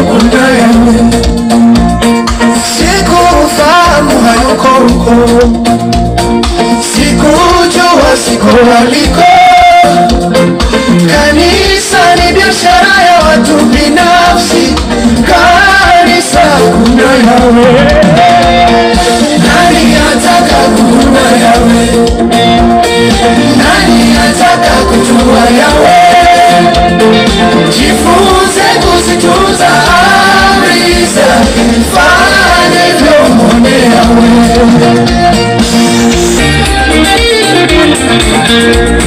kuna yawe sikufahamu hayuko huko sikujua siko aliko kanisa ni biashara ya watu binafsi kanisa kuna yawe nani ataka kuna yawe nani ataka kujua yawe jifunze kuzitunza amri zake fanya hivyo mwone yawe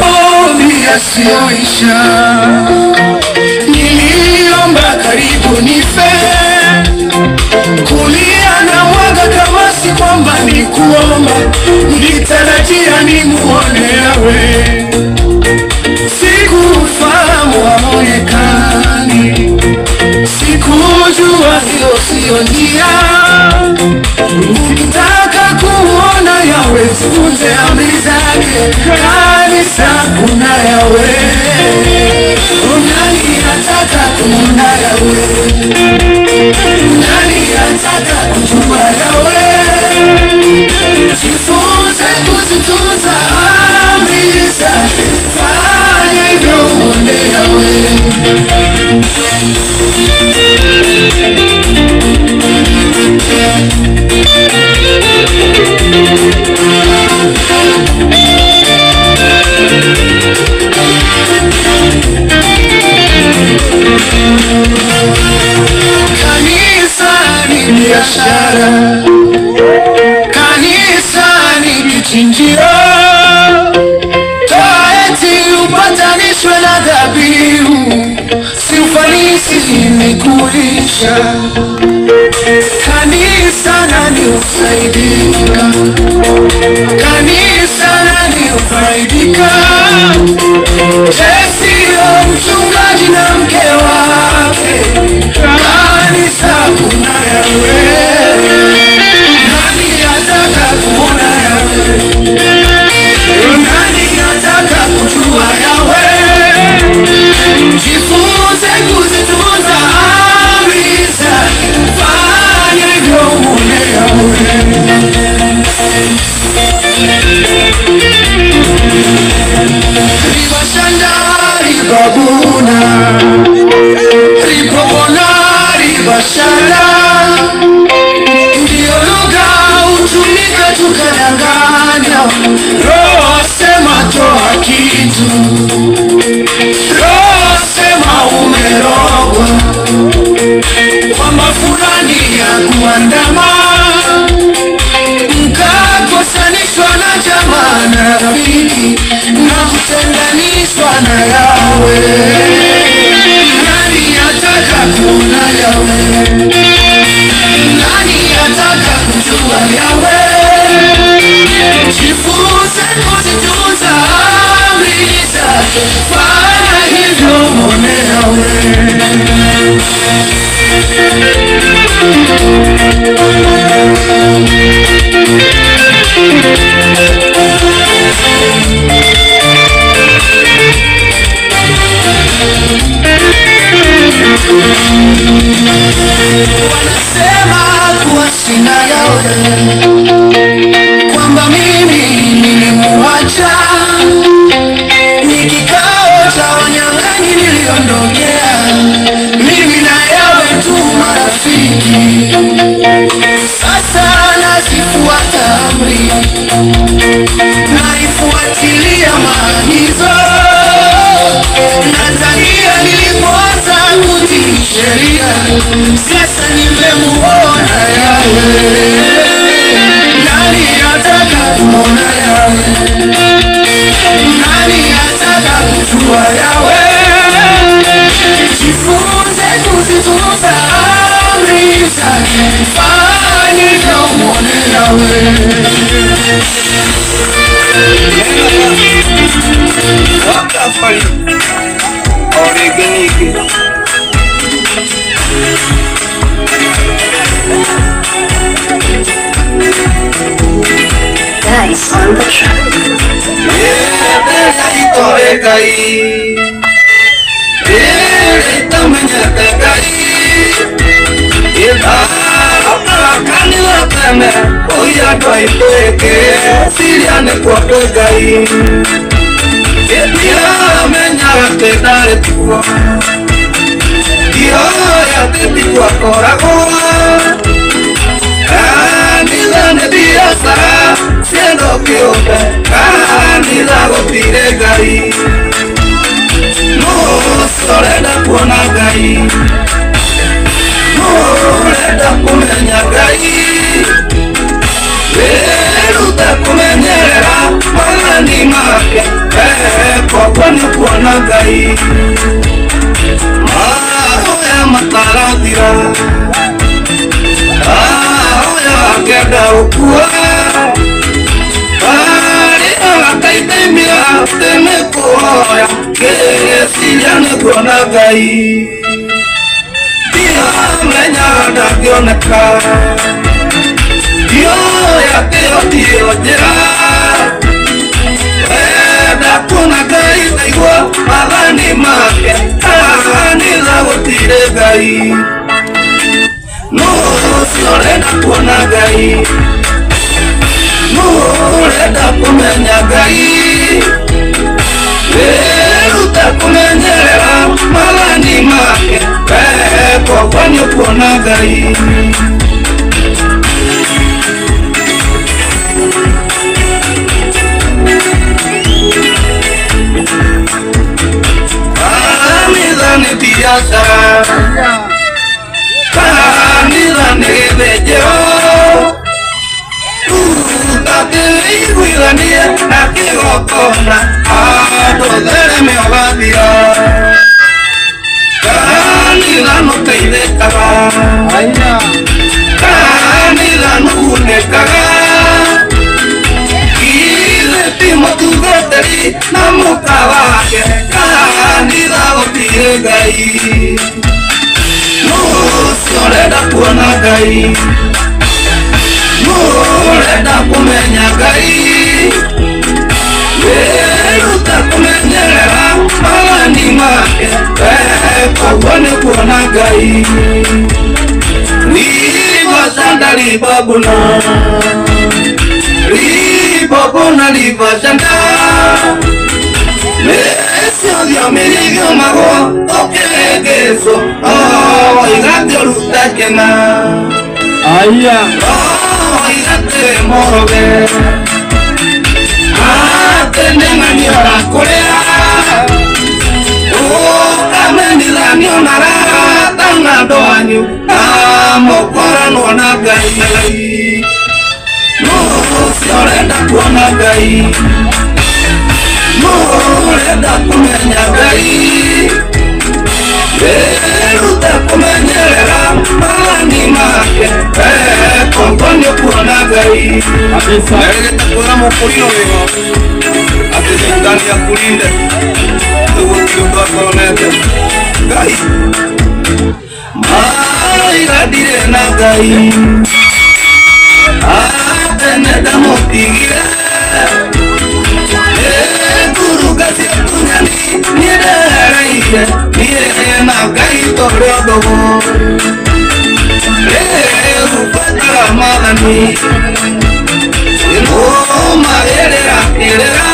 ombi yasiyoisha niliomba karibu nife kulia na mwaga kama si kwamba ni kuomba nilitarajia ni muone yawe sikufahamu haonekani sikujua hiyo siyo njia ukitaka kuona yawe zifunze amri zake kanisa kuna yawe nani ataka kuona yawe nani ataka kujua yawe jifunze kuzitunza amri zake fanya hivyo mwone yawe kanisa ni biashara kanisa ni kichinjio toa eti upatanishwe na dhabihu si ufanisi ni kuisha kanisa nani ufaidika kanisa nani ufaidika sio mchungaji na mke wake kanisa kuna yawe nani ataka kuona yawe nani ataka kujua yawe jifunze kuzitunza amri zake fanya hivyo mwone yawe ribashanda ribabuna ribobona ribashanda ndiyo lugha utumika tukadanganya roho sema toa kitu roho sema umerogwa kwamba fulani ya kuandama mkakosanishwa na jamaa na rafiki na kutenganishwa na yawe nani ataka kuona yawe nani ataka kujua yawe jifunze kuzitunza amri zake fanya hivyo mwone yawe wanasema kuwa sina yawe kwamba mimi nilimuacha ni kikao cha wanyang'anyi niliondokea mimi na yawe tu marafiki sasa nazifuata amri naifuatilia maagizo Tanzania nilipoanza kutii sheria sasa nimemuona yawe nani ataka kuona yawe nani ataka kujua yawe jifunze kuzitunza amri zake fanya hivyo mwone yawe wakafali oregenike Guys on the track. Yeah, twaiteke siriane kwa ngai Etia menyaga tendare tuo Ioya tendi kwa korago Kanila ne biasa siendo kiombe Kanila gotire ngai No sorenda kuona ngai No renda kumenya ngai Veruta kumenyera Malani make Kokoni kuona ngai Mahoya mataratira Mahoya kenda ukua Bari akaitemia Teme kuhoya Kesiliane kuona ngai Dia menya ndakioneka Ioya teo jera Eda kuna ngai naigua Malani make Kanila gotire ngai No siorenda kuona ngai No renda kumenya ngai Veruta kumenyerera Malani make Kokoni kuona ngai Kanila ne biasa Kanila ne bejero Tate iguilanie Nakigokona Adodere me obadia Kanila no teidekaga Kanila no unekaga Timo tugeteri namukabake Kanila gotire ngai No siorenda kuona ngai No renda kumenya ngai Veruta kumenyerera Malani make Kokoni kuona ngai Liba sanda liba buna Libobona libajanda Mesio dio mirigio mago Okelegeso Igate olutakena Aya Igate moroge Atenenga niora korea Kamenila nionara Tanga doanyu Mokora nuona gai No siorenda kuona ngai No renda kumenya ngai Veruta kumenyerera Malani make Kokoni kuona ngai Eregeta kuona mukulino wego Ate zingani ya kulinde Tugu kiundo akonete Ngai Mairadire na ngai Ateneda motigire Kurugasi kunyani Nirereire Nirena ngai toriodogo Rupatara malani Noma erera erera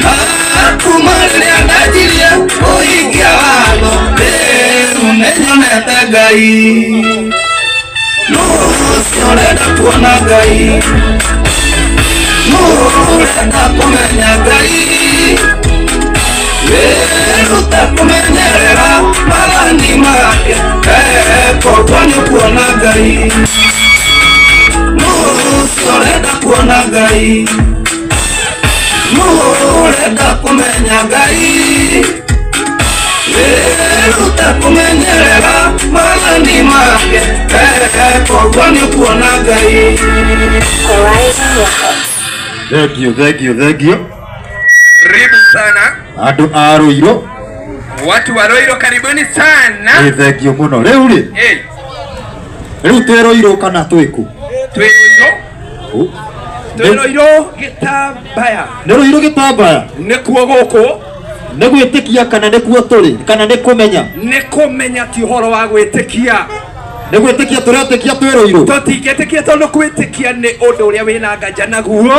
Nakumaria najiria Oigia wado Nenyonete ngai No siorenda kuona ngai No renda kumenya ngai Veruta kumenyerera Malani make Kokoni kuona ngai No siorenda kuona ngai No renda kumenya ngai Veruta kumenyerera Malani make Kokoni kuona ngai Thank you. Karibu sana. Adu Aroiro. Watu wa Roiro karibuni sana. Thank you muno. Leo ri. Leo Roiro kana tweku. Roiro. Roiro gitabaya. Roiro gitabaya. Nekuo goko. Negwitikia kana nekuo turi kana nekumenya. Nekumenya ti horo wa gwitikia. Nĩgwĩtĩkia tũretĩkia twĩrũirũ. Tũtingĩtĩkia tondũ kwĩtĩkia nĩ ũndũ ũrĩa wĩna nganja naguo.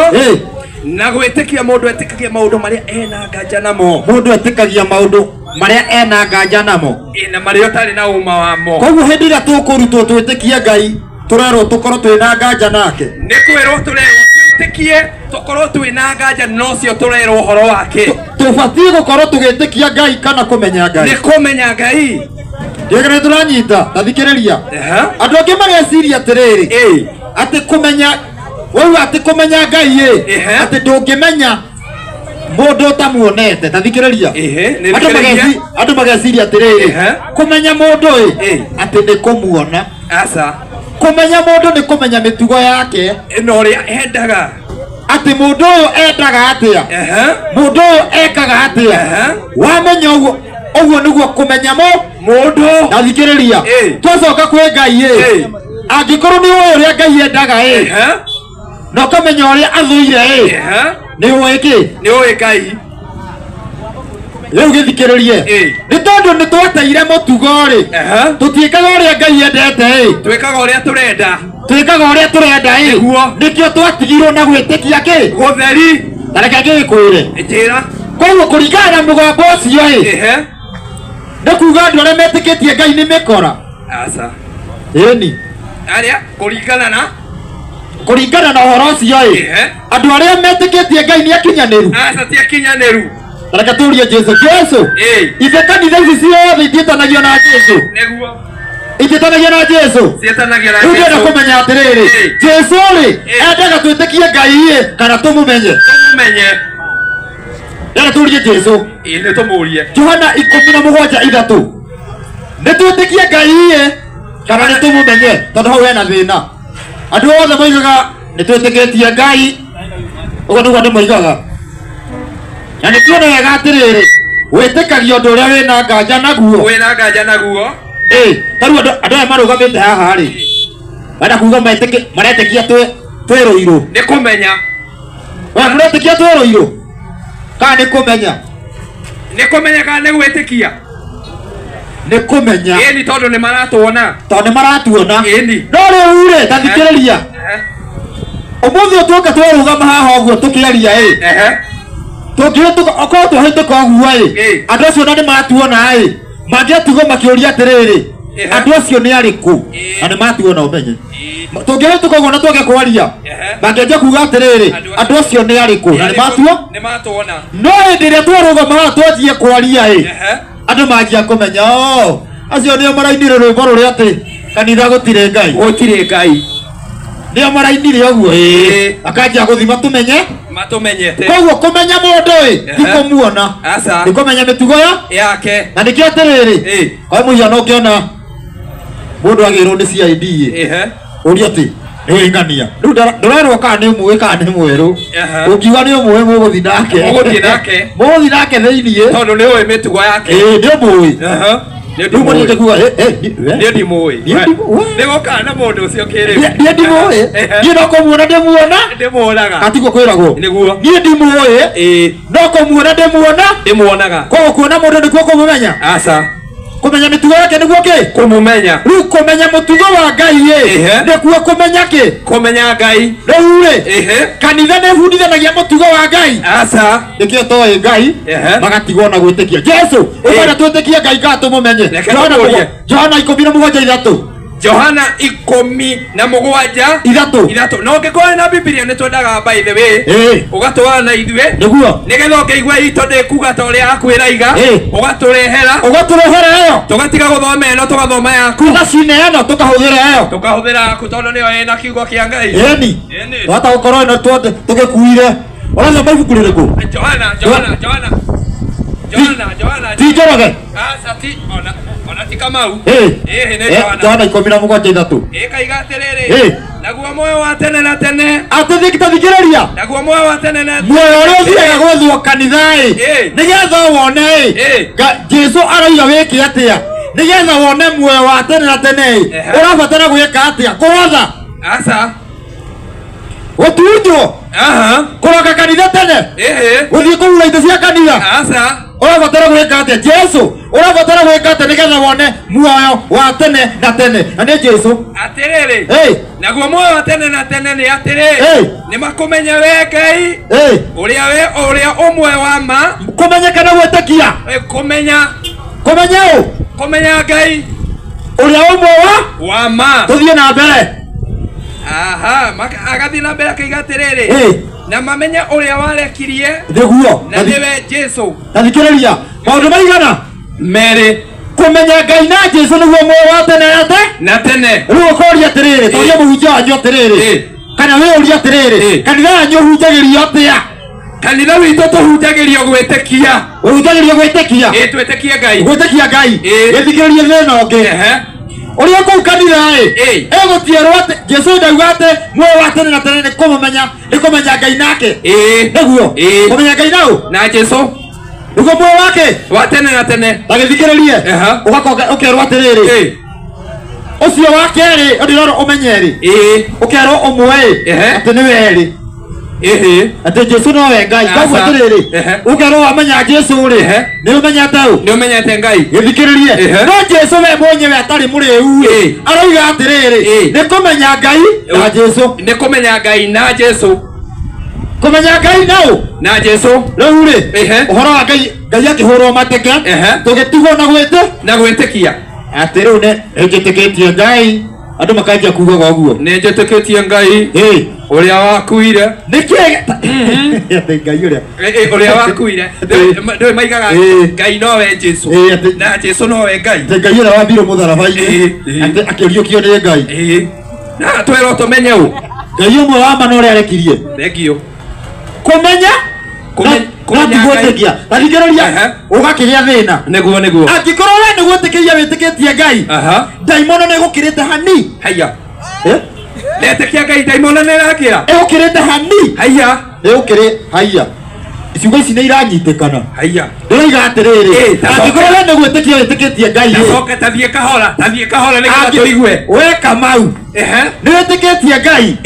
Na gwĩtĩkia mũndũ etĩkagia maũndũ marĩa ena nganja namo. Mũndũ etĩkagia maũndũ marĩa ena nganja namo. Na marĩa ũtarĩ na ũma wamo. Koguo hĩndĩ ĩrĩa tũkũrutwo twĩtĩkie Ngai, tũrerwo tũkorwo twĩna nganja nake. Nĩ kwĩrwo tũrerwo twĩtĩkie tũkorwo twĩna nganja no cio tũrerwo ũhoro wake. Tũbatiĩ gũkorwo tũgĩtĩkia Ngai kana kũmenya Ngai. Nĩ kũmenya Ngai. Ndĩgĩrĩ tũranyita, tathikĩrĩria. Andũ angĩ mageciria atĩrĩrĩ, atĩ kũmenya wewe atĩ kũmenya Ngai atĩ ndũngĩmenya mũndũ ũtamuonete, tathikĩrĩria. Andũ mageciria atĩrĩrĩ, kũmenya mũndũ atĩ nĩ kũmuona. Aca. Kũmenya mũndũ nĩ kũmenya mĩtugo yake, na ũrĩa endaga. Atĩ mũndũ ũyũ endaga atĩa, mũndũ ũyũ ekaga atĩa. Wamenya ũguo nĩguo kũmenya mũndũ. Tathikĩrĩria, twacoka kwĩ Ngai angĩkorwo nĩ ũĩ ũrĩa Ngai endaga na ũkamenya ũrĩa athũire nĩ ũĩ kĩ? Nĩ ũĩ Ngai. Rĩu gĩthikĩrĩrie, nĩ tondũ nĩ tweteire mũtugo tũtiĩkaga ũrĩa Ngai endete twĩkaga ũrĩa tũrenda. Twĩkaga ũrĩa tũrenda nĩkĩo twatigirwo na gwĩtĩkia kĩ? Gũtheri. Tareke ngĩkwĩre. Njĩra. Koguo kũringana na mũgambo ũcio nĩ kuuga andũ arĩa metĩkĩtie Ngai nĩ mĩkora. Aca. Ĩni. Arĩa kũringana na ũhoro ũcio andũ arĩa metĩkĩtie Ngai nĩ akinyanĩru. Aca ti akinyanĩru. Tareke tũrie Jesu. Ithe kanitha ici ciothe itiĩtanagio na Jesu. Nĩguo. Itiĩtanagio na Jesu. Ciĩtanagio na Jesu. Ndĩrenda kũmenya atĩrĩrĩ, Jesu endaga twĩtĩkie Ngai kana tũmũmenye. Tũmũmenye. Ndĩrenda tũrie Jesu. Nĩ tũmũrie. Johana 17:3. Nĩ twĩtĩkie Ngai kana nĩ tũmũmenye, tondũ hau hena thĩna. Andũ othe moigaga nĩ twĩtĩkĩtie Ngai, ũguo nĩguo andũ moigaga. Na nĩ tuona wega atĩrĩrĩ, wĩtĩkagia ũndũ ũrĩa wĩna nganja naguo. Wĩna nganja naguo. Tarĩu andũ aya marũgamĩte haha marenda kuuga maretĩkia twĩrũirũ. Nĩ kũmenya. Mũretĩkia twĩrũirũ kana nĩ kũmenya? Nĩ kũmenya kana nĩ gwĩtĩkia? Nĩ kũmenya. Ĩni tondũ nĩ maratuona. Tondũ nĩ maratuona. Ĩni. No rĩu tathikĩrĩria. Ũmũthĩ tũka twarũgama haha ũguo tũkĩaria okorwo twahĩtũka ũguo andũ acio na nĩ maratuona mangĩatigwo makĩũria atĩrĩrĩ, andũ acio nĩ arĩkũ na nĩ matuona ũmenye. Tũngĩhĩtũka ũguo na twage kwaria mangĩanjia kuuga atĩrĩrĩ, andũ acio nĩ arĩkũ na nĩ matuona. No hĩndĩ ĩrĩa twarũgama haha twanjie kwaria andũ manjia kũmenya acio nĩo marainire rwĩmbo rũrĩa atĩ kanitha gũtirĩ Ngai. Gũtirĩ Ngai. Nĩo marainire ũguo akanjia gũthima matumenyete. Koguo kũmenya mũndũ ti kũmuona. Nĩ kũmenya mĩtugo yake. Na nĩkĩo atĩrĩrĩ, kwa mũhiano ũngĩona mũndũ agĩrwo nĩ CID ũria atĩ nĩ wĩng'ania. Rĩu ndũrerwo kana nĩ mũĩ kana nĩ mwerũ. Ũngiuga nĩ ũmũĩ mũgũthiĩ nake. Mũgũthiĩ nake thĩiniĩ tondũ nĩ ũĩ mĩtugo yake. Nĩ ũmũĩ. Rĩu mũndũ kuga nĩ ndimũĩ. Nĩ gũkana na mũndũ ũcio kĩrĩu. Niĩ ndimũĩ. Niĩ no kũmuona ndĩmuona. Ndĩmuonaga. Katiguo kwĩragwo. Nĩguo. Niĩ ndimũĩ. No kũmuona ndĩmuonaga. Koguo kuona mũndũ nĩkuo kũmũmenya. Aca. Kũmenya mĩtugo yake nĩguo kĩ? Kũmũmenya. Rĩu kũmenya mũtugo wa Ngai nĩkuo kũmenya kĩ? Kũmenya Ngai. Rĩu kanitha nĩ ĩbundithanagia mũtugo wa Ngai. Aca. Nĩkĩo tũĩ Ngai magatigwo na gwĩtĩkia Jesu. Ũkwenda twĩtĩkie Ngai kana tũmũmenye? Johana 17:3. Johana 17:3. No ngĩkorwo na Biblia nĩ twendaga by the way ũgatwara na ithuĩ nĩguo nĩgetha ũngĩigua itũ ndĩkuga ta ũrĩa akwĩraiga ũgatũrehera ĩyo tũgatiga gũthoma ĩno tũgathoma yaku tũgacina ĩno tũkahũthĩra yaku tondũ nĩyo ĩna kiugo kĩa Ngai. Ĩni twahota gũkorwo ĩno tũgĩkuire. Ũrathoma ibuku rĩrĩkũ? Johana ti Njoroge. Aca ti ona ti Kamau. Nĩ Johana 17:3. Kaiga atĩrĩrĩ, naguo muoyo wa tene na tene. Tathikĩrĩria. Naguo muoyo wa tene na tene. Muoyo ũrĩa ũthiaga gwethwo kanitha nĩgetha wone Jesu aroiga wĩke atĩa. Nĩgetha wone muoyo wa tene na tene ũrabatara gwĩka atĩa? Kũwatha. Aca. Gũtunjwo. kuroka kanitha tene guthie kuura indo cia kanitha urabatara gwika atia Jesu urabatara gwika atia nigetha wone muoyo wa tene na tene na ni Jesu atiriri naguo muoyo wa tene na tene ni atiriri ni makumenya we Ngai uria umwe wa ma kumenya kana gwetikia kumenya Ngai uria umwe wa ma tuthie na mbere agathie na mbere akiuga atiriri na mamenya uria warekirie niguo na niwe Jesu athikiriria maundu maigana mere kumenya Ngai na Jesu niguo muoyo wa tene na tene riu ukoria atiriri turia muhunjia wanyu atiriri kana we uria atiriri kanitha wanyu hunjagirio atia kanitha witũ tũhunjagĩrio gwĩtĩkia ũhunjagĩrio gwĩtĩkia twĩtĩkie Ngai gĩthikĩrĩrie thĩna ũngĩ ũrĩa kũu kanitha egũtierwo atĩ Jesu ndauga atĩ muoyo wa tene na tene nĩ kũmenya Ngai nake nĩguo kũmenya Ngai naũ na Jesu nĩguo muoyo wake wa tene na tene na gĩthikĩrĩrie ũkerwo atĩrĩrĩ ũcio wa kerĩ ndĩrona ũmenye ũkerwo ũmwe atĩ nĩwe erĩ ate Jesu no we Ngai kwa atiriri ukerwo wamenya Jesu ri ni umenyete Ngai githikiririe no Jesu we mwenyewe atari muriu aroiga atiriri ni kumenya Ngai na Jesu ni kumenya Ngai na Jesu kumenya Ngai nao na Jesu riu ri uhoro wa Ngai akihurwo mateke tugitigwo na gwitikia atiru ne ejitikitie Ngai andu makanjia kuuga guo ni njitikitie Ngai uria wakuire nikie Ngai uria wakuire ndoi maigaga Ngai nowe Jesu na Jesu nowe Ngai Ngai ura wambiro mutharabai akiriukio ni Ngai na twero tumenye u Ngai umwe wa ma no ria arekirie thengio kumenya gwĩtĩkia athikĩrĩria ũgakĩgĩa thĩna nĩguo angĩkorwo we nĩ gwĩtĩkĩria wĩtĩkĩtie Ngai ndaimono nĩ ĩgũkĩrĩte hani haya netĩkia Ngai ndaimono nĩ ĩrakĩra ĩgũkĩrĩte hani haya nĩgũkĩrĩ haya iciugo ici nĩ iranyitĩkana haya ndĩroiga atĩrĩrĩ angĩkorwo we nĩ gwĩtĩkia wĩtĩkĩtie Ngai tathiĩ kahora nĩgetha tũigue we Kamau nĩ wĩtĩkĩtie Ngai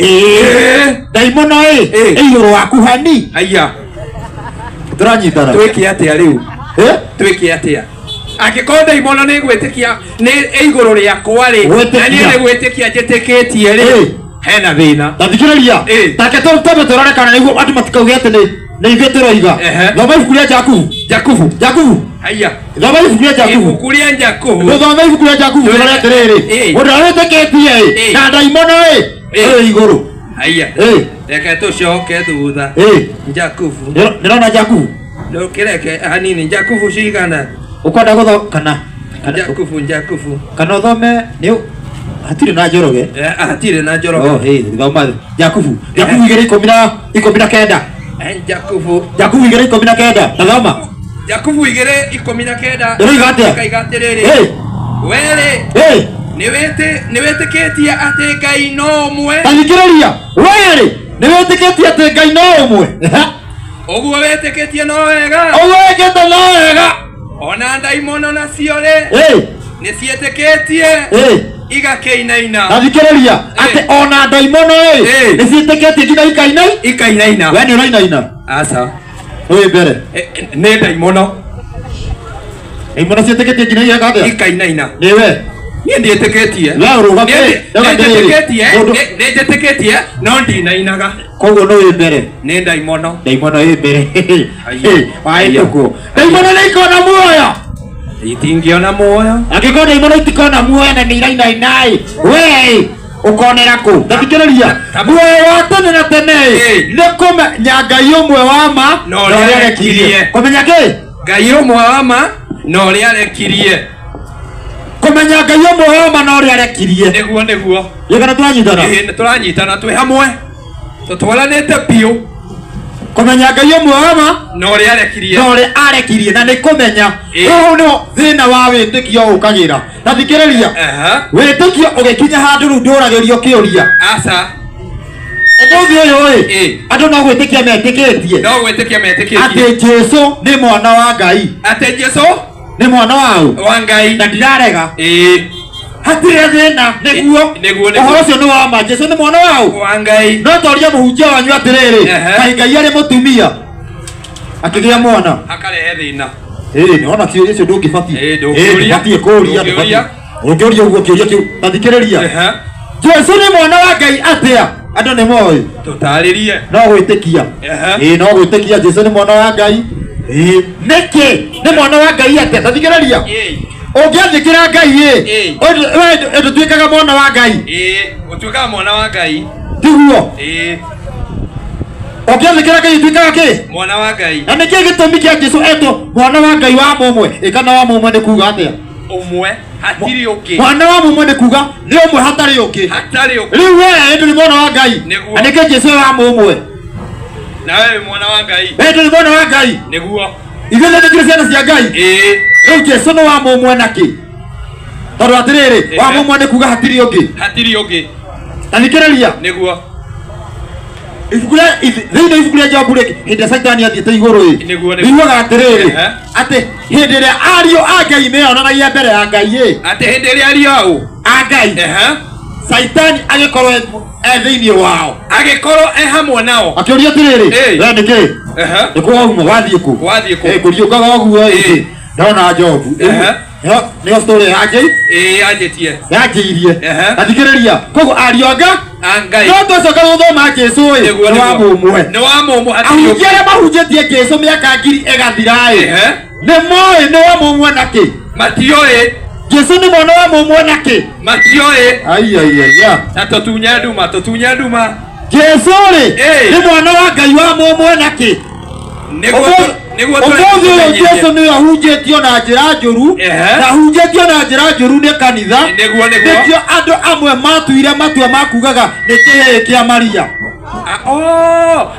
ndaimono ĩ igũrũ waku hani haya turanyitana twĩke atĩa rĩu twĩke atĩa angĩkorwo ndaimono nĩ gwĩtĩkia nĩ igũrũ rĩakwa rĩ na niĩ nĩ gwĩtĩkia njĩtĩkĩtie rĩ hena thĩna tathikĩrĩria take tũtũme tũrore kana nĩguo andũ matikauge atĩ nĩ ithuĩ tũroiga thoma ibuku rĩa Jakubu haya thoma ibuku rĩa Jakubu ibuku rĩa Jakubu thoma ibuku rĩa Jakubu tũrore atĩrĩrĩ mũndũ wĩtĩkĩtie na ndaimono ĩ igũrũ haya reke tũcoke thutha Jakubu nĩrona Jakubu no kireke hanini Jakubu cigana ukwenda guthoma Jakubu kana uthome ni hatirĩ na Njoroge hatirĩ na Njoroge thoma Jakubu 2:19 Jakubu 2:19 thoma Jakubu 2:19 ndĩroiga atĩa kaigatĩrĩrĩ were nĩ wĩtĩkĩtie atĩ Ngai no ũmwe tathikĩrĩria were nĩ wĩtĩkĩtie atĩ Ngai no ũmwe ũguo wĩtĩkĩtie no wega ona ndaimono nacio rĩ nĩ ciĩtĩkĩtie igakĩinaina tathikĩrĩria atĩ ona ndaimono nĩ ciĩtĩkĩtie nginya ikainaina we nĩ ũrainaina aca wĩ mbere nĩ ndaimono ciĩtĩkĩtie nginya ikainaina nĩwe niĩ ndiĩtĩkĩtie nĩ njĩtĩkĩtie no ndinainaga koguo no wĩ mbere nĩ ndaimono ĩ mbere wahĩtũkwo ndaimono nĩ ikona muoyo itingĩona muoyo angĩkorwo ndaimono itikona muoyo na nĩ irainaina we ukonera ku ndathikĩrĩria muoyo wa tene na tene nĩ kũmenya Ngai ũmwe wa ma na ũrĩa arekirie kũmenya kĩ Ngai ũmwe wa ma na ũrĩa arekirie kũmenya Ngai ũmwe wa ma na ũrĩa arekirie nĩguo kana tũranyitana nĩ tũranyitana twĩ hamwe tũtwaranĩte biũ kũmenya Ngai ũmwe wa ma na ũrĩa arekirie na nĩ kũmenya ũũ nĩ thĩna wa wĩtĩkio ũkagĩra ndathikĩrĩria wĩtĩkio ũgĩkinya handũ rĩu ndũragĩrio kĩũria aca ũmũthĩ ũyũ andũ no gwĩtĩkia metĩkĩtie atĩ Jesu nĩ mwana wa Ngai atĩ Jesu nĩ mwana wa Ngai na ndirarega hatire thina niguo ohoro cio ni wa ma Jesu ni mwana wao wa Ngai no toria muhunjia wanyu atiriri kai Ngai ari mutumia akigia mwana akarehe thina ni ona kiuria cio ndungibati ndungibati kuria ungiuria uguo kiuria kiu tathikiriria Jesu ni mwana wa Ngai atia andu ni moi tutaririe no gwitikia no gwitikia Jesu ni mwana wa Ngai niki ni mwana wa Ngai atia tathikiriria ungiathikira Ngai we tuikaga mwana wa Ngai utuikaga mwana wa Ngai tiguo ungiathikira Ngai tuikaga ki mwana wa Ngai na niki gitumi kia Jesu eto mwana wa Ngai wa mumwe ikana wa mumwe ni kuga atia umwe hatiri ungi mwana wa mumwe ni kuga ni umwe hatari ungi riu we ndu ni mwana wa Ngai na niki Jesu wa mumwe na wewe mwana wa Ngai ndu ni mwana wa Ngai niguo igithe tukire ciana cia Ngai riu Jesu no wa mumwe naki tondu atiriri wa mumwe ni kuga hatiri ungi tathikiriria niguo thĩinĩ ibuku rĩa Jobu rĩ hĩndĩ Saitani athiĩte igũrũ iguaga atiriri ati hĩndĩ ĩrĩa ariũ a Ngai meyonanagia mbere ya Ngai ati hĩndĩ ĩrĩa ariũ au a Ngai Saitani agĩkorwo thĩinĩ wao agĩkorwo hamwe nao akĩũria atiriri we nĩkĩ nĩkũwauma wathiĩ kũ kũriũkaga ũguo ndona Jobu nĩyo story yanjĩtie athikĩrĩria koguo ariũ a Ngai no tũcoka gũthoma Jesu nĩ wa mũmwe ahunjia arĩa mahunjĩtie Jesu mĩaka 1000 ĩgathira nĩ moĩ nĩ wa mũmwe nakĩ matioĩ Jesu nĩ mwana wa mũmwe nakĩ matioĩ na tũtunya nduma Jesu rĩ nĩ mwana wa Ngai wa mũmwe nakĩ ũmũthĩ ũyũ Jesu nĩ ahunjĩtio na njĩra njũru na ahunjĩtio na njĩra njũru nĩ kanitha nĩkĩo andũ amwe matuire matua makugaga nĩ kĩhĩĩ kĩa Maria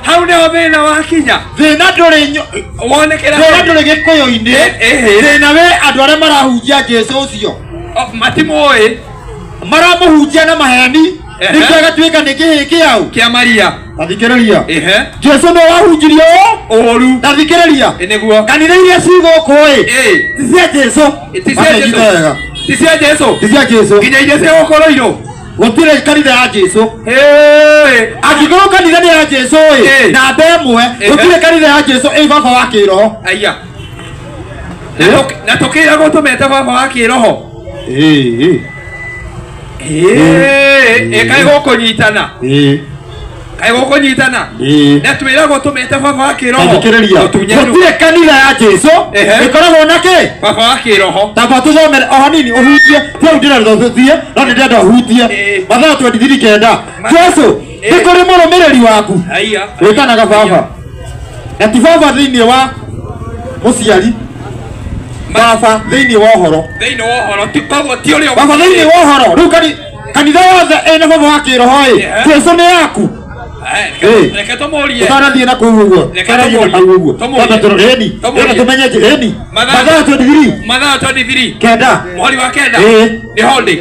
hau nĩho thĩna wakinya thĩna ndũrĩ gĩkũyũ-inĩ thĩna we andũ arĩa marahunjia Jesu ũcio matimũĩ maramũhunjia na maheni nĩkĩo gatuĩka nĩ kĩhĩĩ kĩau kĩa Maria tathikĩrĩria Jesu nĩ wahunjirio ũũru tathikĩrĩria kanitha iria cigũkũ ti cia Jesu ti cia Jesu nginya iria cia gũkũrũirwo gũtirĩ kanitha ya Jesu angĩkorwo kanitha nĩ ya Jesu namba ĩmwe gũtirĩ kanitha ya Jesu ĩ baba wa kĩroho na tũkĩragwo tũmete baba wa kĩroho kaĩ gũkũnyitana na twĩragwo tũmete baba wa kĩroho gũtirĩ kanitha ya Jesu ĩkoragwo na kĩ baba wa kĩroho tamba tũthomere o hanini ũhutie tĩu ndĩrenda no nĩ ndĩrenda ũhutie mathayo 23:9 Jesu nĩ kũrĩ mũrũmĩrĩri waku wĩtanaga baba na ti baba thĩinĩ wa mũciari baba thĩinĩ wa ũhoro koguo ti ũrĩa baba thĩinĩ wa ũhoro rĩu kanitha yothe ĩna baba wa kĩroho Jesu nĩ yaku reke tũmũrie tũtanathiĩ na kũu ũguo tũmenye mathayo 23 kenda mweri wa kenda nĩ holiday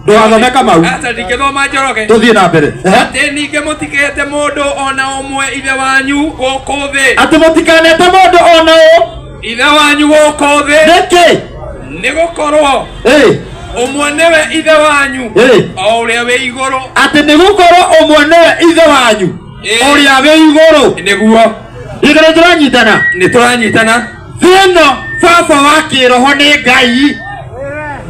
ndũgathome Kamau ata ndingĩthoma Njoroge tũthiĩ na mbere atĩ ningĩ mũtikete mũndũ ona ũmwe ithe wanyu gũkũ thĩ atĩ mũtikanete mũndũ ona ũ ithe wanyu gũkũ thĩ nĩkĩ nĩ gũkorwo ũmwe nĩwe ithe wanyu o ũrĩa wĩ igũrũ atĩ nĩ gũkorwo ũmwe nĩwe ithe wanyu ũrĩa wĩ igũrũ nĩguo nĩ tũranyitana thĩno baba wa kĩroho nĩ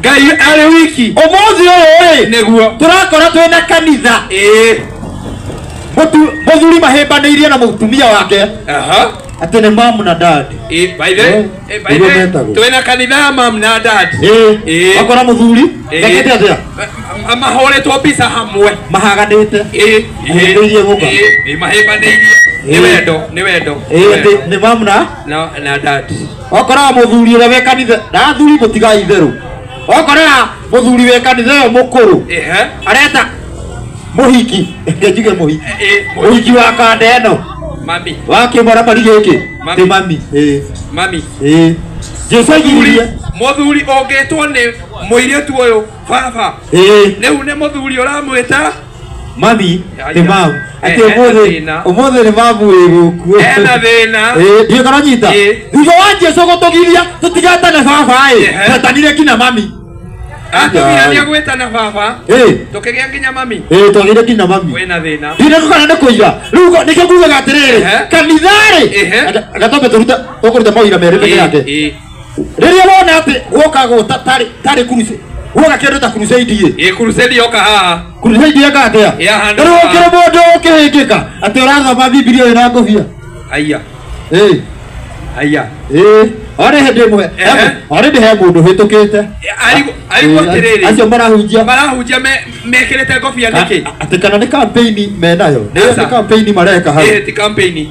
Ngai arĩ wiki ũmũthĩ ũyũ nĩguo tũrakora twĩna kanitha mũthuri mahĩmbanĩirie na mũtumia wake atĩ nĩ mom na dad twĩna kanitha ya mom na dad akora mũthuri ekĩte atĩa mahũrĩtwo mbica hamwe mahaganĩte mahĩmbĩirie gũka mahĩmbanĩirie nĩ wendo nĩ mom na dad okoraga mũthuri ũrĩa wĩ kanitha na athuri mũtigai itherũ okoraga mũthuri wĩ kanitha ĩyo mũkũrũ areta mũhiki ngenjuge mũhiki wa kanda ĩno mami wa kĩmwara marĩ gĩkĩ nĩ mami Jesu aigiririe mũthuri ũngĩtwo nĩ mũirĩtu ũyũ baba rĩu nĩ mũthuri ũramwĩta mami nĩ mamu atĩ ũmũthĩ nĩ mamu wĩ gũkũ ena thĩna ndiĩ kana nyita thutha wa Jesu gũtũgiria tũtigatane baba twetanire kinya mami Atumia ni agweta na baba. Tukigea nginya mami. Twagire nginya mami. Wena thina. Ndina kana ne kuiga. Rugo nikio kuga atiriri. Kanithari. Agatombe tukuruta mawira mere peke yake. Riria wona ati woka guta tari kuruse. Woka kendo ta crusade crusade yoka haha. Crusade yaka atia. Ndoro kire mundu ukihingika. Ati urathoma Biblia ina ngobia. Aya. Aya. Ore hende mwe. Ore de he mundu hitukite. Ari gwatiriri. Acio marahunjia mekirete ngobia niki. Ati kana ni campaign me nayo. Ni campaign mareka ha. Ti campaign.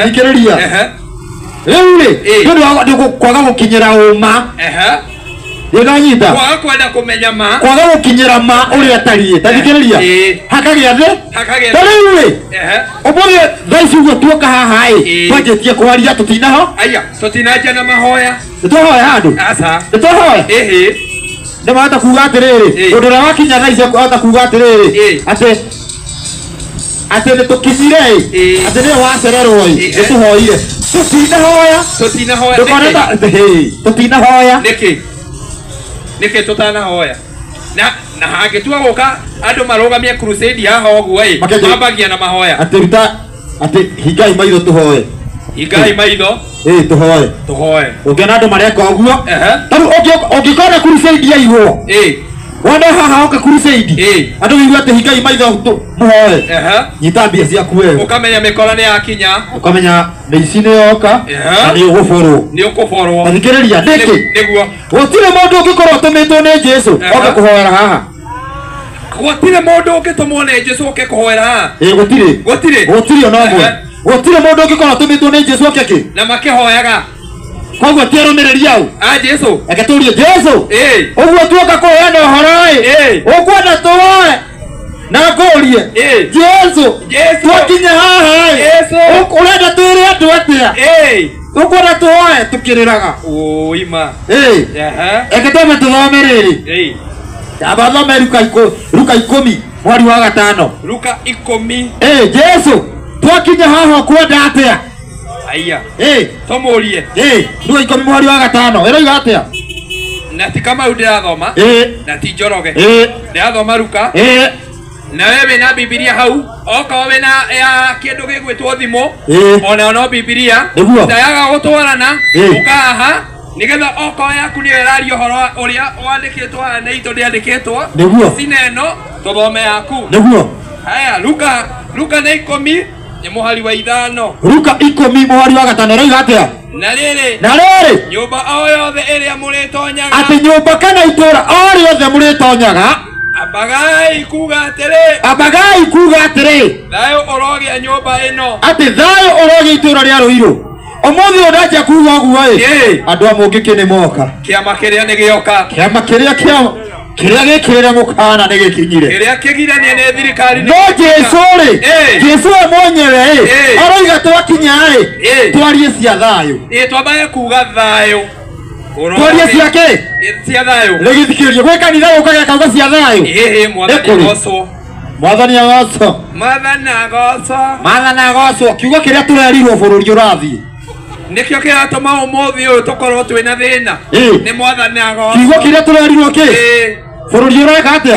Ndikiriria. Ndio kwaga gukinyira uma. Ndinanyita. Kwaga kwenda kumenya ma. Kwaga gukinyira ma uri atariye. Ndikiriria. Hakagia the. Ndari. Oboye thaici ugo tuoka haha twanjetie kwaria tutinaho. Aya, tutinaja na mahoya. Tuhoya handu. Asa. Tuhoya. Ndimata kuga atiriri. Undu ra wakinya thaici ota kuga atiriri. Ate ne tukinyire. Ate ne wacererwo tuhoire. Tutinahoya. Tutinahoya. Niki tutanahoya. Na hagetua goka andu marogamia crusade haha oguo mabagia na mahoya. Ati higai maitho tuhoye. Higai maitho. Tuhoye. Ugena andu mareka oguo. Taru ungikona crusade ya igwo. Wanda haha oka crusade. Andu wigu ati higai maitho muhoye. Nyita mbia ciaku wewe. Ukamenya mikora ni yakinya. Ukamenya neici ni yoka. Na ni uguforo. Ni uguforo. Thikiriria niki. Niguo. Gutire mundu ungikorwo tumitwo ni Jesu oka kuhoera haha. Gutire mundu ungitumwo ni Jesu oke kuhoera haha. Gutire ona mwe. Gutire mundu ungikorwo tumitwo ni Jesu oke ki. Na makihoyaga. Koguo tiarumireria u. Jesu. Aketuria Jesu. Uguo tuoka kuheana uhoro ukwenda tuwoe. Na ngorie. Jesu. Twakinya haha. Urenda twire andu atia. Ukwenda tuwoe tukiriraga. Ima. Eketome tuthome riri. Abathome Luka 10 mwari wa gatano. Luka 10. Jesu. Twakinya haha kwenda atia. Aya. Tomurie. Luka 10 mwari wa gatano. Eroiga atia. Na ti kama ndirathoma. Na ti Njoroge. Ndirathoma Luka. Na wewe na Biblia hau oka wewe na ya kindu gigwitwo thimo ona no Biblia tayaga gutwarana ukaha nigetha oka yaku ni erario horo uria wandikitwo na ito ndiandikitwo sineno tuthome yaku niguo. Haya Luka na 10 ni muhari wa 5. Luka 10 muhari wa 5 roiga atia. Na riri nyumba o yothe iria muritonyaga. Ati nyumba kana itura o yothe muritonyaga. Abagai kuga atiri. Thayo orogia nyumba ino. Ati thayo orogia itura ria Ruiru. Omuthi ondaja kuga oguo andu amungiki ni moka. Kiama kiria ni gioka. Kiama kiria gikirira mukana ni gikinyire. Kiria kigirania ni thirikari. No Jesu ri. Jesu mwenyewe aroiga twakinya twarie cia thayo. Twambaye kuga thayo. Twarie ciake cia thayo. Rigithikirio gwe kanitha ukaga kauga cia thayo. Mwathani agocwo kiugo kiria turerirwo bururi urathie. Nikio kiratuma umuthi uyu tukorwo twina thina. Ni Mwathani agocwo. Kiugo kiria turerirwo ki. Bururi ureka atia.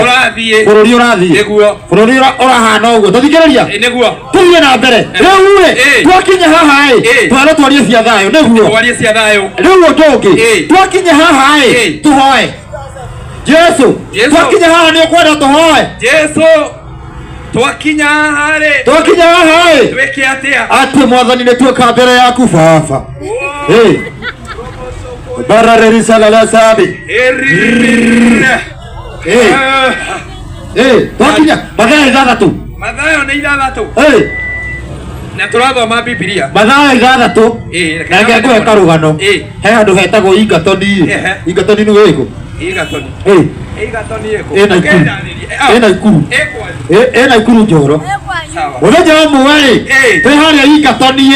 Bururi urathie. Niguo. Bururi urahana uguo. Tuthikiriria. Niguo. Tuthie na mbere. Riu ri twakinya haha twara twarie cia thayo. Niguo. Twarie cia thayo. Riu ndoki. Twakinya haha tuhoe. Jesu. Twakinya haha ni ukwenda tuhoe. Jesu. Twakinya haha twike atia. Ati Mwathani ni tuoka mbere yaku baba. Barareri salala sabi. Twakinya mathayo 6. Mathayo ni 6. Na turathoma Biblia. Mathayo 6. Na ngekuhe karugano. He handu hetagwo Ingatoni. Ingatoni ni giko. Ingatoni. Ingatoni eko. Ena ikuru. Ena ikuru Njoro. Uthenya umwe twi haria Ingatoni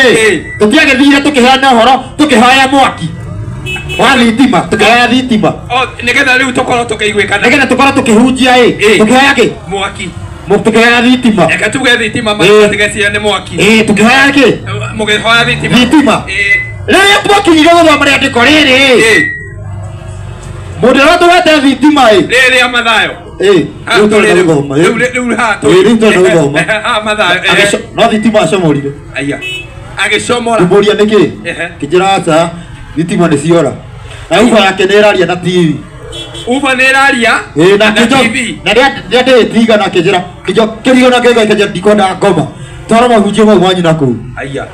tutiagithire tukihana horo tukihaya mwaki wa thitima tukihaya thitima nigetha riu tukorwo tukiiguikana nigetha tukorwo tukihunjia tukihaya ki mwaki tukihaya thitima eka tuge thitima matigacia ni mwaki tukihaya ki mugihoya thitima riria twakinyire guthoma riandiko riri Mũndũ ũrĩa tũgete thitima rĩrĩ ya Mathayo rĩu tũrĩ gũthoma rĩu ha rĩu tũrĩ gũthoma Mathayo no thitima acomorire aya agĩcomora mbũria nĩkĩ kĩnjĩra aca thitima nĩ ciora na uba yake nĩ ĩraria na TV uba nĩ ĩraria na TV na rĩa ndĩtiga na kĩnjĩra kĩrigo na kĩga kĩnjĩra ndikwenda ngoma twara mahunjio mau manyu na kũu aya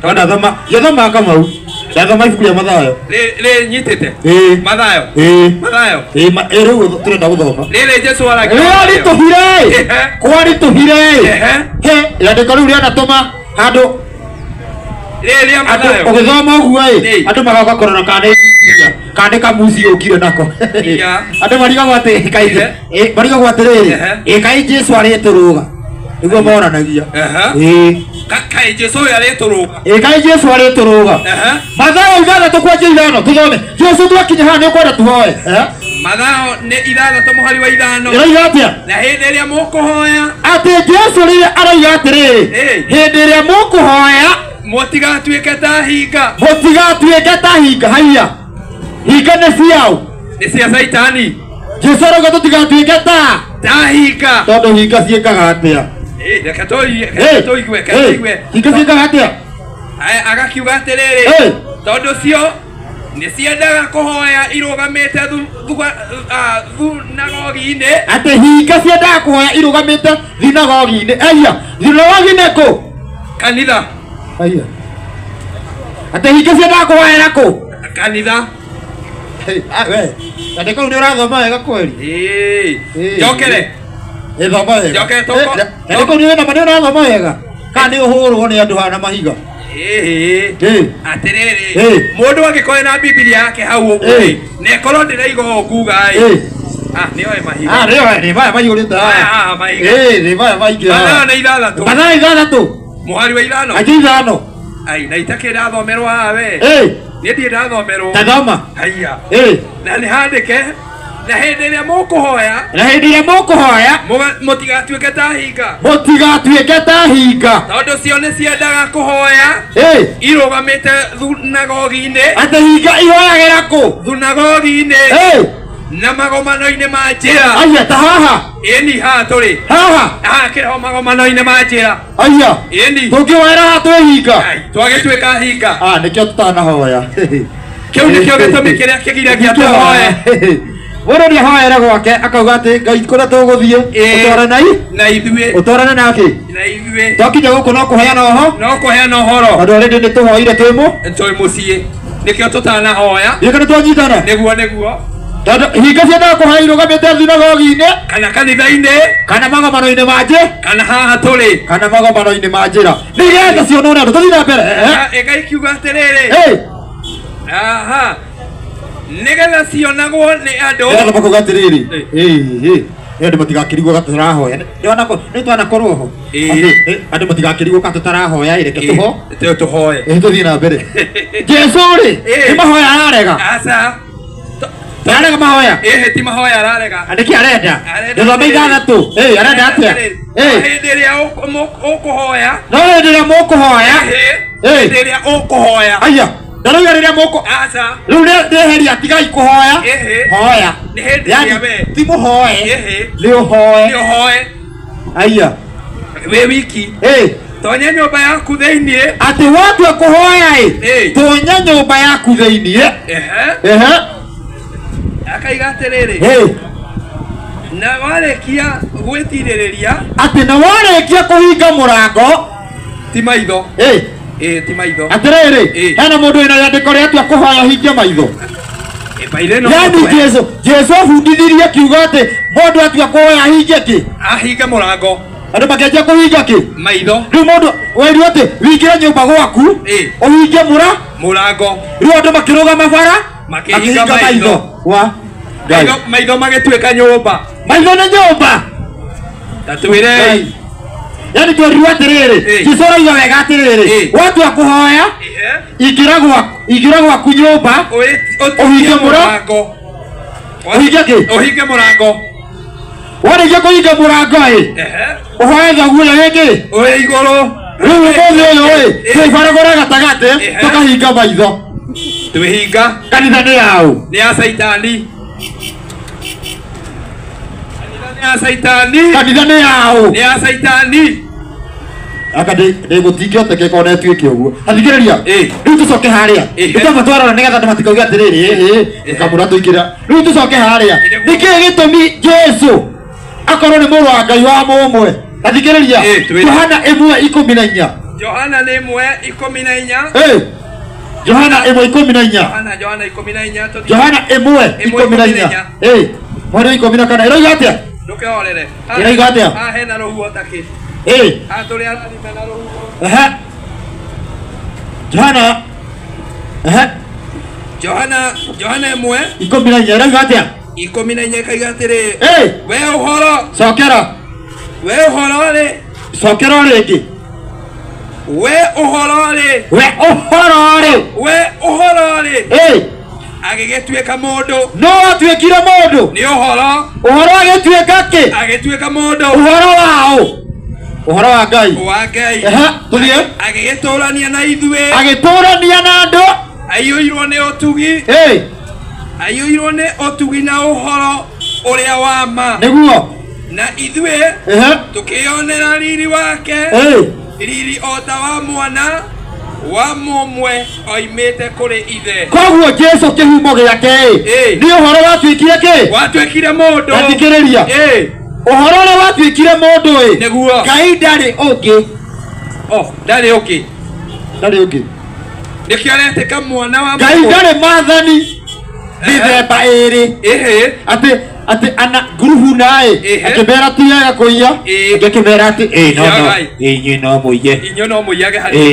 twana thoma Kamau ndathoma ibuku rĩa Mathayo rĩ nyitĩte Mathayo rĩu tũrenda gũthoma rĩrĩ Jesũ aragia kwaritũhire irandĩko rĩu rĩanatũma handũ rĩrĩ Mathayo ũgĩthoma ũguo andũ magoka kũrora kandĩ kamuci ũkire nako andũ marigagwo atĩrĩrĩ kaĩ Jesũ arĩtũrũga nĩguo moranagia kaĩ Jesũ arĩtũrũga kaĩ Jesũ arĩtũrũga Mathayo 6:5 tũthome Jesũ twakinya haha nĩ ũkwenda tũhoe Mathayo nĩ 6 mũhari wa 5 ĩroiga atĩa na hĩndĩ ĩrĩa mũkũhoya atĩ Jesũ rĩrĩa aroiga atĩrĩrĩ hĩndĩ ĩrĩa mũkũhoya mũtigatuĩke ta hinga haiya hinga nĩ ciaũ nĩ cia Saitani Jesũ arauga tũtigatuĩke ta hinga tondũ hinga ciĩkaga atĩa reke tũigue hinga ciĩkaga atĩa agakiuga atĩrĩrĩ tondũ cio nĩ ciendaga kũhoya irũgamĩte thunagogi-inĩ atĩ hinga ciendaga kũhoya irũgamĩte thinagogi-inĩ thinagogi nĩ kũ kanitha atĩ hinga ciendaga kũhoera kũ kanitha andĩ kau nĩ ũrathoma wega kweri njokere thoma wega andĩ kau nĩ ũrathoma wega kana nĩ ũhũrwo nĩ andũ hana mahiga atĩrĩrĩ mũndũ angĩkorwo na Biblia yake hau ũguo nĩ korwo ndĩraiga nguga nĩoe mahiga nĩ maya maihũrĩte nĩ maya maingĩ Mathayo 6 mũhari wa 5 5 na itakĩ ndathomerwo haha we niĩ ndirĩ ndathomerwo tathoma haiya na nĩ handĩke na hĩndĩ ĩrĩa mũkũhoya mũtigatuĩke ta hinga tondũ cio nĩ ciendaga kũhoya irũgamĩte thunagogi-inĩ atĩ hinga ihoyagĩra kũ thunagogi-inĩ na magomano-inĩ ma njĩra ta haha ĩni haha tũrĩ haha kĩrĩho magomano-inĩ ma njĩra ĩni tũngĩhoera haha twĩ hinga twagĩtuĩka hinga nĩkĩo tũtanahoya kĩu nĩkĩo gĩtũmi kĩrĩa kĩgiragia tũhoe mũndũ nĩ ahoera gwake akauga atĩ Ngai kũrĩa tũgũthiĩ ũtwarane nake twakinya gũkũ no kũheana ũhoro andũ arĩndĩ nĩ tũhoire twĩ mũciĩ nĩkĩo tũtanahoya gĩka nĩ twanyitana nĩguo tondũ hinga ciendaga kũhoya irũgamĩte thinagogi-inĩ kana kanitha-inĩ kana magomano-inĩ ma kana haha tũrĩ kana magomano-inĩ ma njĩra nĩgetha cionwo nĩ andũ tũthiĩ na mbere ĩgaikiuga atĩrĩrĩ nĩgetha cionagwo nĩ andũ makuga atĩrĩrĩ andũ matigakĩrigwo ka tũtarahoya nĩ twanakorwo ho andũ matigakĩrigwo ka tũtarahoya reke tũhoe tũthiĩ na mbere Jesũ rĩ nĩ mahoya ararega ararega mahoya ti mahoya ararega andĩki arenda ndũthome 6 arenda atĩa hĩndĩ ĩrĩa ũkũhoya no hĩndĩ ĩrĩa mũkũhoya hĩndĩ ĩrĩa ũkũhoya aya ndaroiga rĩrĩa mũkũ rĩu nĩeheria tigai kũhoya hoya ti mũhoe nĩ ũhoe aya wĩ wiki tonya nyũmba yaku thĩiniĩ atĩ watua kũhoya tonya nyũmba yaku thĩiniĩ akaiga atĩrĩrĩ na warĩkia gwĩtirĩrĩria atĩ na warĩkia kũhinga mũrango ti maitho ti maitho atĩrĩrĩ hena mũndũ wĩna rĩandĩko rĩatua kũhoya hingie maitho yani Jesũ abundithirie kiuga atĩ mũndũ atua kũhoya hingie kĩ ahinge mũrango andũ makĩanjia kũhinga kĩ maitho rĩu mũndũ werirwo atĩ wingĩre nyũmba gwaku ũhinge mũrango rĩu andũ makĩrũgama bara makĩhinga maitho maitho magĩtuĩka nyũmba maitho nĩ nyũmba tatwĩre yani twerirwo atĩrĩrĩ Jesũ arauga wega atĩrĩrĩ watua kũhoya ingĩra gwaku nyũmba ũhinge mũrango ũhinge mũrango warĩkia kũhinga mũrango ũhoe thoguo ũrĩa wĩngĩ ũrĩ igũrũ rĩu ũmũthĩ ũyũ twĩbaragũra gatagatĩ tũkahinga maitho Twihinga. Kanitha nĩ yao. Ni ya Saitani. Ya Saitani. Kanitha nĩ yao. Ni ya Saitani. Aka ndĩgũtingĩhotekeka ona ĩtuĩke ũguo. Athikĩrĩria. Rĩu tũcoke harĩa. Tũtamba twarora nĩgetha andũ matikauge atĩrĩrĩ kamũra tũingĩra. Rĩu tũcoke harĩa. Nĩkĩĩ gĩtũmi Jesũ akorwo nĩ mũrũ wa Ngai wa mũmwe? Athikĩrĩria. Johana 1:14. Johana nĩ 1:14. Johana 1:14. Johana 1:14. Johana 1:14. Mwana 14 kana ĩroiga atĩa? Ndũkehorere. Ĩroiga atĩa? Hena rũhuho takĩ. Tũrĩ arani mena rũhuho. Johana. Johana 1:14 ĩroiga atĩa? 14 ĩkaiga atĩrĩ. We ũhoro. Cokera. We ũhoro rĩ. Cokera rĩngĩ. We ũhoro rĩ. We ũhoro rĩ. We ũhoro rĩ. Agĩgĩtuĩka mũndũ. No atuĩkire mũndũ. Nĩ ũhoro. Ũhoro agĩtuĩka kĩ? Agĩtuĩka mũndũ. Ũhoro wao. Ũhoro wa Ngai. Wa Ngai. Tũthiĩ. Agĩgĩtũrania na ithuĩ. Agĩtũrania na andũ. Aiyũirwo nĩ ũtugi. Aiyũirwo nĩ ũtugi na ũhoro ũrĩa wa ma. Nĩguo. Na ithuĩ tũkĩonera riri wake. Riri o ta wa mwana wa mũmwe oimĩte kũrĩ ithe. Koguo Jesũ kĩhumo gĩake nĩ ũhoro watuĩkire kĩ? Watuĩkire mũndũ. Athikĩrĩria. Ũhoro ũrĩa watuĩkire mũndũ nĩguo. Ngai ndarĩ ũngĩ. Ndarĩ ũngĩ. Ndarĩ ũngĩ. Nĩkĩo aretĩka mwana wa Ngai ndarĩ maathani mĩthemba ĩrĩ. Ati ana grupu nae akibera tiaga kuiya akibera ati inyo no muiye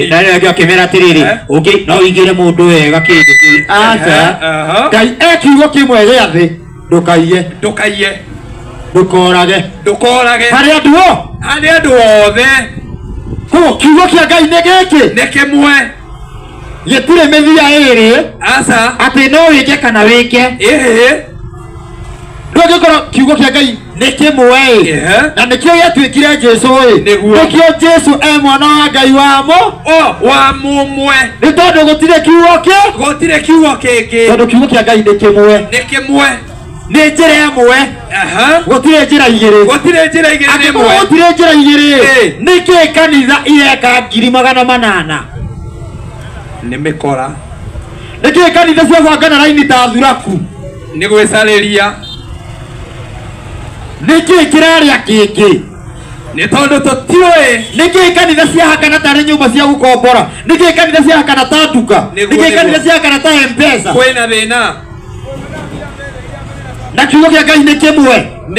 naye akibera tiriri ungi no igire mundu wega kindu acha Ngai ekiugo kimwe gĩa thĩ ndukaiye ndukorage hari andu othe ko kiugo kĩa Ngai nĩ gĩkĩ nĩ kĩmwe gĩtirĩ mĩthia ĩrĩ aca ati no wĩke kana wĩke ndũngĩkorwo kiugo kĩa Ngai nĩ kĩmwe na nĩkĩo gĩatuĩkire Jesũ nĩkĩo Jesũ mwana wa Ngai wa mũmwe nĩ tondũ gũtirĩ kiugo kĩngĩ tondũ kiugo kĩa Ngai nĩ kĩmwe nĩ njĩra ĩmwe gũtirĩ njĩra igĩrĩ gũtirĩ njĩra igĩrĩ nĩkĩĩ kanitha ireka 800,000 nĩ mĩkora nĩkĩĩ kanitha ciabangana raini ta thuraku nĩ gwĩcarĩria nĩkĩĩ kĩrarĩa kĩngĩ nĩ tondũ tũtiũĩ nĩkĩĩ kanitha ciahakana tarĩ nyũmba cia gũkombora nĩkĩĩ kanitha ciahakana ta nduka nĩkĩĩ kanitha ciahakana ta M-Pesa kwĩna thĩna na kiugo kĩa Ngai nĩ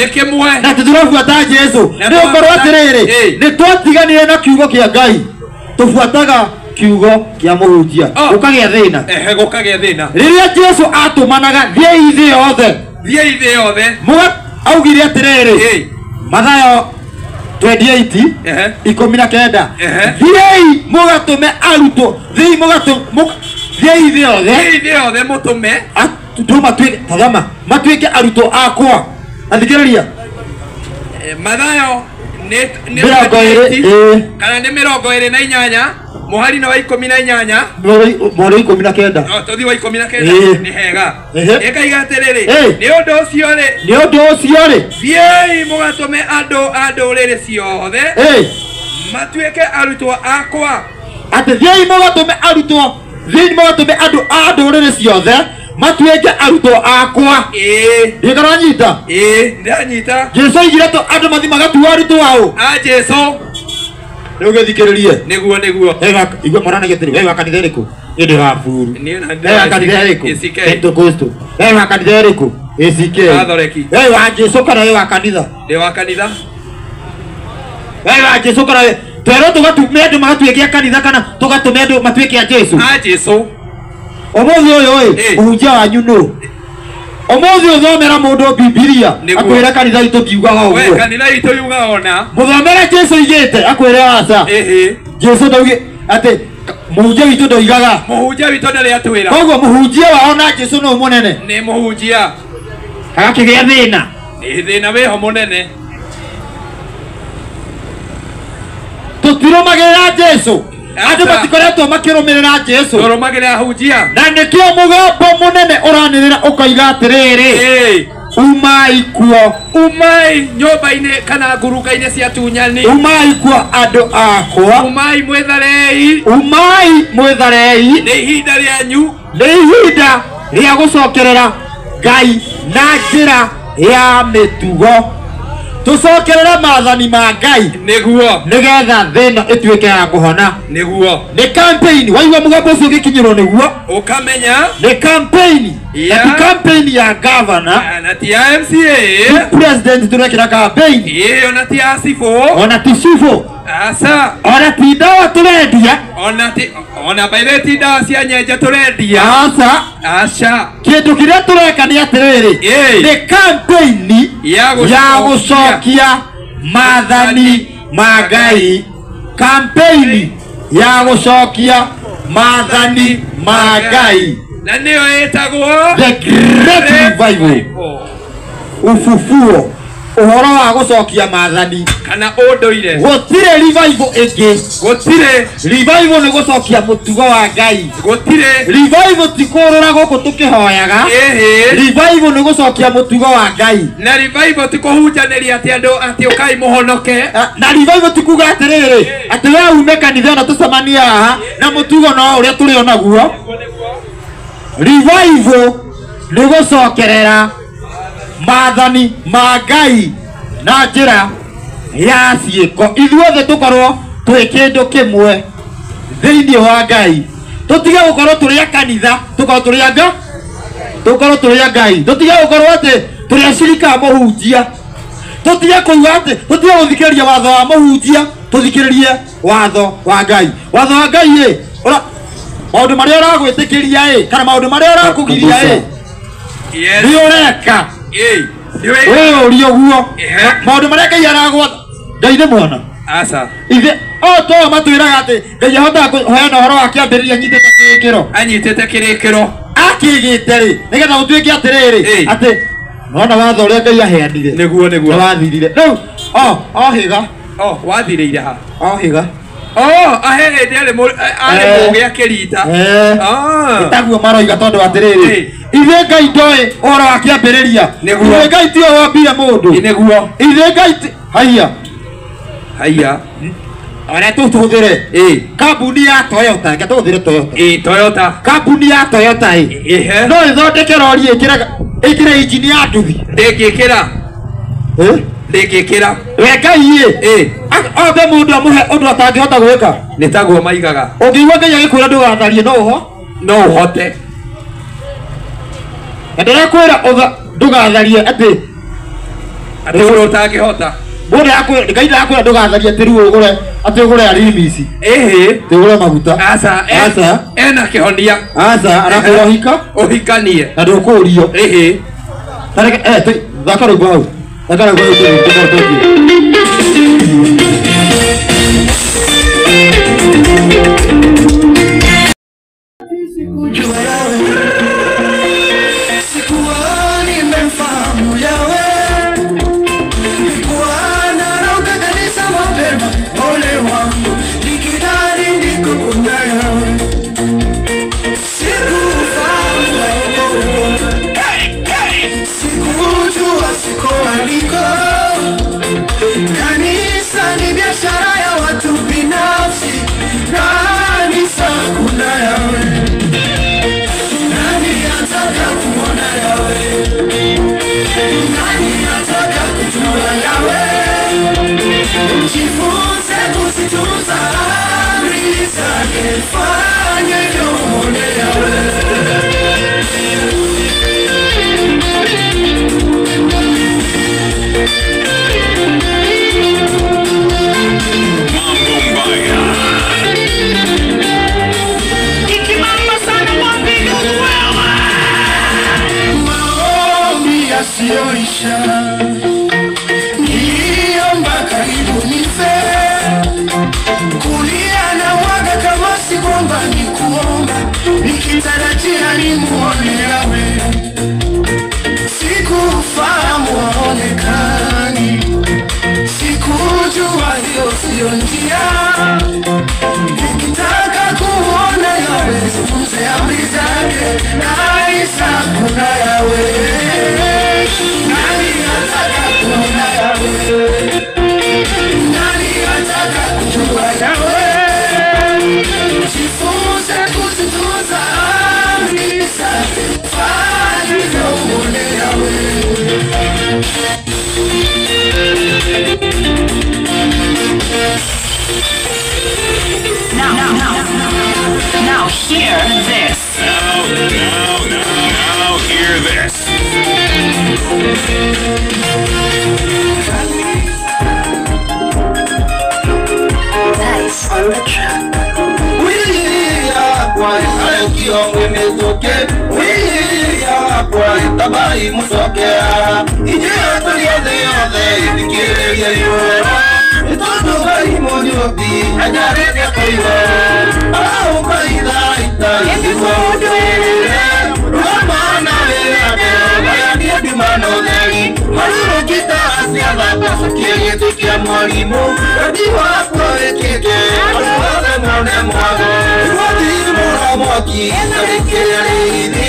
kĩmwe na tũtirabuata Jesũ nĩ ũkorwo atĩrĩrĩ nĩ twatiganire na kiugo kĩa Ngai tũbuataga kiugo kĩa mũhunjia gũkagĩa thĩna rĩrĩa Jesũ atũmanaga thiĩ thĩ yothe augire atĩrĩrĩ Mathayo 28:19 thiĩ mũgatũme arutwo thiĩ thĩ yothe mũtũme matuĩke arutwo akwa. Athikĩrĩria Mathayo nĩ 20 kana nĩ 28 muharino wa 18 mweri 19 tuthi wa 19 ni hega ekaiga atiriri ni undu ucio ri thiĩ mũgatũme andũ rĩrĩ ciothe matuĩke arutwo akwa ati thiĩ mũgatũme andũ a ndũrĩrĩ ciothe matuĩke arutwo akwa ndikaranyita ndanyita Jesũ aigire andũ mathi magatua arutwo ao Jesũ rĩu gĩthikĩrĩrie nĩguo igua mwarana gĩtĩri we wa kanitha ĩrĩkũ ĩndĩ wa buru we wa kanitha ĩrĩkũ Pentecost we wa kanitha ĩrĩkũ ACK we wa Jesũ kana we wa kanitha we wa Jesũ kana twero tũgatume andũ magatuĩke kanitha kana tũgatume andũ matuĩke a Jesũ ũmũthĩ ũyũ mũhunjia wanyu nũ ũmũthĩ ũthomera mũndũ Bibilia akwĩra kanitha itũ kiugaga ũguo kanitha itũ yugaga ona mũthomera Jesũ igĩte akwĩra aca Jesũ ndauge atĩ mũhunjia witũ ndoigaga mũhunjia witũ ndarĩ atwĩra koguo mũhunjia wao na Jesũ no mũnene nĩ mũhunjia agakĩgĩa thĩna thĩna wĩho mũnene tũtirũmagĩrĩra Jesũ Andu matikoretwo makirumirira Jesu. Toromagira hujia. Na nikio mugambo munene uranirira ukaiga atiriri. Umai kuo. Umai nyoba-ine kana nguruga-ine cia tunyani. Umai kuo andu akwa. Umai mwetharei. Umai mwetharei. Ni ihinda rĩanyu. Ni ihinda ria gucokerera Ngai na njira ya mitugo. Tucokerera maathani ma Ngai niguo nigetha thina ituike ya kuhona. Niguo ni campaign waigua mugambo ucio gikinyirwo niguo ukamenya ni campaign ya campaign ya governor na ti MCA president turekira campaign ona ti asifo ona ti sifo asa ona ti dawa turendia ona baireti dawa cia nyenja turendia asa kindu kiria tureka ni atiriri ni campaign ya gucokia maathani ma Ngai. Campaign ya gucokia maathani ma Ngai na niyo etagwo the great revival. Ufufuo uhoro wa gucokia maathani kana unduire gutire revival ingi gutire revival ni gucokia mutugo wa Ngai gutire revival ti kurura guku tukihoyaga revival ni gucokia mutugo wa Ngai na revival ti kuhunjaniria ati andu ati ukai muhonoke na revival ti kuga atiriri ati we ume kanitha na tucemania haha na mutugo no uria turi onaguo revival ni gucokerera maathani ma Ngai na njira ya ciiko ithuothe tukorwo twi kindu kimwe thiini wa Ngai tutige gukorwo turi a kanitha tukorwo turi anga tukorwo turi a Ngai tutige gukorwo ati turi acirika muhunjia tutige kuuga ati tutige guthikiriria watho wa muhunjia tuthikiririe watho wa Ngai watho wa Ngai ora maundu maria uragwitikiria kana maundu maria urakugiria ni ureka wewe ulio guo maundu maria Ngai aragwa Ngai ni mwana asa ithe to matwiraga ati Ngai ahota kuheana horo wake ambiriria nyitete kirikiro anyitete kirikiro akigite ri nigetha utuike atiriri ati nona watho uria Ngai aheanire niguo wathirire riu higa wathirire ha higa ahende ale mugia kirita itaguo maroiga tondu atiriri ithe Ngai ndoi uhoro wake ambiriria ithe Ngai tio wambire mundu niguo ithe Ngai haya ora tuhuthire kambuni ya Toyota ngatuhuthire Toyota kambuni ya Toyota no ithondeke rori ikira injini ya nduthi ndikikira we Ngai obe mundu amuhe undu atangihota gwika nitaguo maigaga ungiigua Ngai agikwira ndugatharie no uhote ndirakwira ndugatharie ati utangihota mundu Ngai ndakwira ndugatharie ati riu ugure arimisi tigure maguta asa ena kihonia arakwira uhikanie na ndukurio thaka rwimbo hau Kanisa ni biashara ya watu binafsi. Kanisa kuna yawe. Nani ataka kuona yawe? Nani ataka kujua yawe? Jifunze kuzitunza amri zake, fanye uone yawe. Sioisha niomba karibu nife, kulia na waga kama si kwamba ni kuomba, nikitarajia ni muone yawe. Sikufahamu waonekani, sikujua hiyo sio njia, dhambi zake na Isa kuna yawe. Nani ataka kuna yawe? Nani ataka kujua yawe? Jifunze kuzitunza amri zake, fanya uone yawe. Now hear this. Now hear this. Nice on the track. Tabai musokea ije tuliode yode dikireria yoro itondo bai monyobi ajarete koiwa au kaida ita isodo rama na ade ya dia di manodeli maru kita asia baba sokie tukia mwalimu radiwa kwa ekeke alwa mwana mwago rodi mwana mwaki alikeri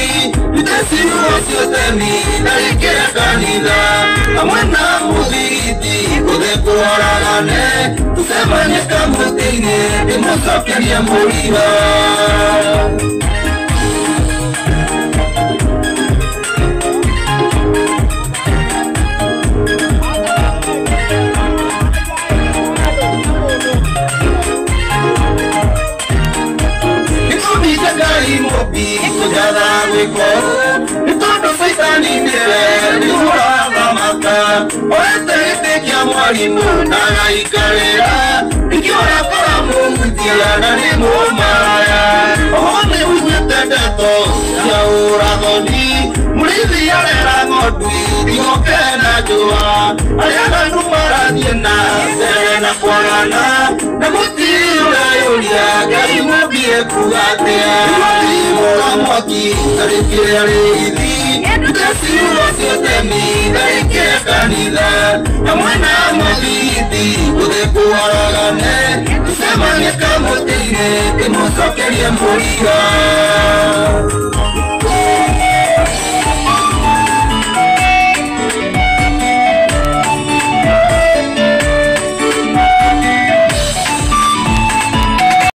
Itasimu wasiotemi na ikera kanida Amwana mudhiti kode kuharagane Tusemanye kamutine Demosoke ya muriba Mobi kujada wiko itondo saitani nire ni uraga maka oete kia mwalimu na ikarera ikiora kora mumutia na ni mumaya ohone uweteteto ya uragoni murithi yarera ng'ondu ioke na jua ariaga numara thiena serena kwagana na mutiri urayuria ngai mubie kugatea mwaki tarikire arithi ndesimu wasiotemi tarikire kanitha hamwe na muthiti kuthe kuharagane tusemanye kamutine timucokerie mũrigo